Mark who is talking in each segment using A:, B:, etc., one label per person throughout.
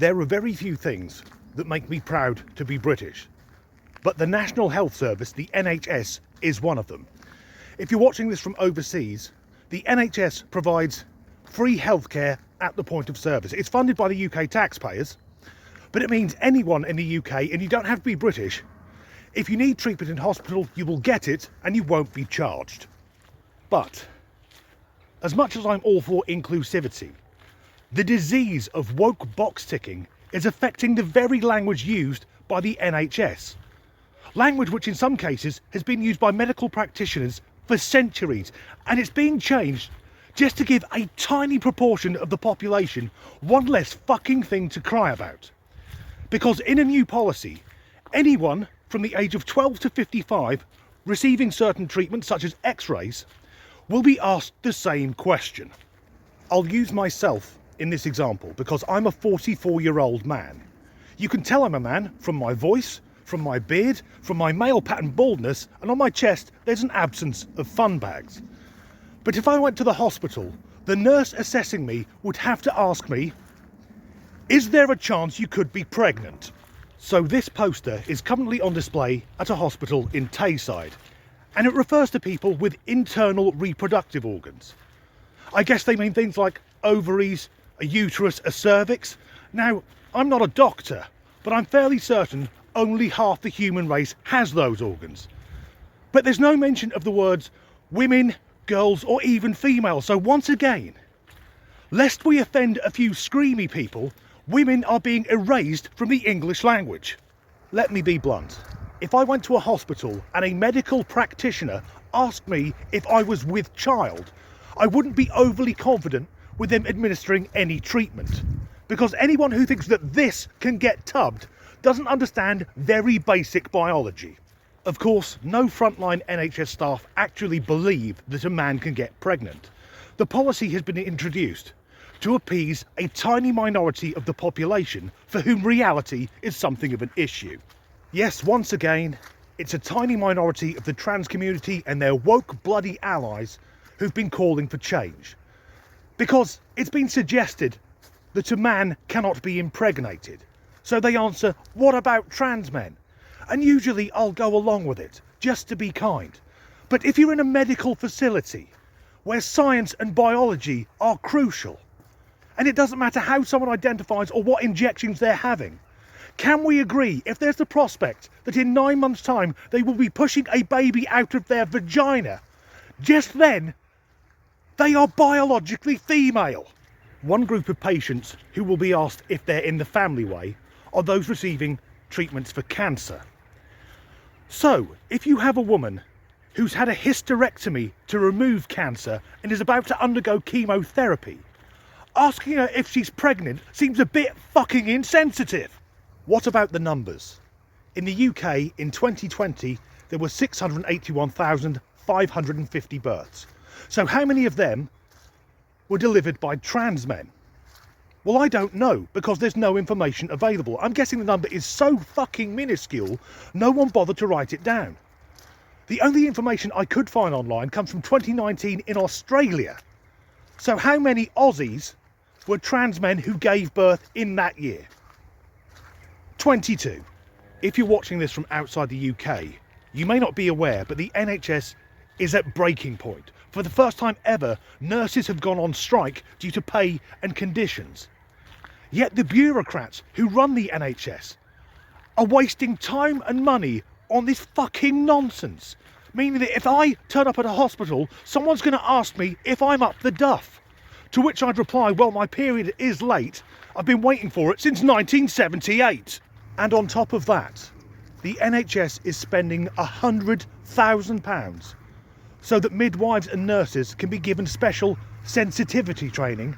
A: There are very few things that make me proud to be British, but the National Health Service, the NHS, is one of them. If you're watching this from overseas, the NHS provides free healthcare at the point of service. It's funded by the UK taxpayers, but it means anyone in the UK, and you don't have to be British, if you need treatment in hospital, you will get it and you won't be charged. But as much as I'm all for inclusivity, the disease of woke box ticking is affecting the very language used by the NHS. Language which in some cases has been used by medical practitioners for centuries, and it's being changed just to give a tiny proportion of the population one less fucking thing to cry about. Because in a new policy, anyone from the age of 12 to 55 receiving certain treatments such as x-rays will be asked the same question. I'll use myself in this example because I'm a 44-year-old man. You can tell I'm a man from my voice, from my beard, from my male pattern baldness, and on my chest there's an absence of fun bags. But if I went to the hospital, the nurse assessing me would have to ask me, is there a chance you could be pregnant? So this poster is currently on display at a hospital in Tayside, and it refers to people with internal reproductive organs. I guess they mean things like ovaries, a uterus, a cervix. Now, I'm not a doctor, but I'm fairly certain only half the human race has those organs. But there's no mention of the words women, girls, or even females. So once again, lest we offend a few screamy people, women are being erased from the English language. Let me be blunt. If I went to a hospital and a medical practitioner asked me if I was with child, I wouldn't be overly confident with them administering any treatment. Because anyone who thinks that this can get tubbed doesn't understand very basic biology. Of course, no frontline NHS staff actually believe that a man can get pregnant. The policy has been introduced to appease a tiny minority of the population for whom reality is something of an issue. Yes, once again, it's a tiny minority of the trans community and their woke bloody allies who've been calling for change. Because it's been suggested that a man cannot be impregnated. So they answer, what about trans men? And usually I'll go along with it, just to be kind. But if you're in a medical facility where science and biology are crucial, and it doesn't matter how someone identifies or what injections they're having, can we agree if there's the prospect that in 9 months' time they will be pushing a baby out of their vagina, just then they are biologically female? One group of patients who will be asked if they're in the family way are those receiving treatments for cancer. So, if you have a woman who's had a hysterectomy to remove cancer and is about to undergo chemotherapy, asking her if she's pregnant seems a bit fucking insensitive. What about the numbers? In the UK in 2020 there were 681,550 births. So how many of them were delivered by trans men? Well, I don't know, because there's no information available. I'm guessing the number is so fucking minuscule, no one bothered to write it down. The only information I could find online comes from 2019 in Australia. So how many Aussies were trans men who gave birth in that year? 22. If you're watching this from outside the UK, you may not be aware, but the NHS is at breaking point. For the first time ever, nurses have gone on strike due to pay and conditions. Yet the bureaucrats who run the NHS are wasting time and money on this fucking nonsense. Meaning that if I turn up at a hospital, someone's going to ask me if I'm up the duff. To which I'd reply, well, my period is late. I've been waiting for it since 1978. And on top of that, the NHS is spending £100,000 so that midwives and nurses can be given special sensitivity training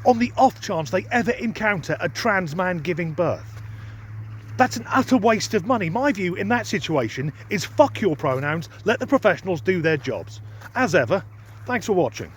A: on the off chance they ever encounter a trans man giving birth. That's an utter waste of money. My view in that situation is fuck your pronouns, let the professionals do their jobs. As ever, thanks for watching.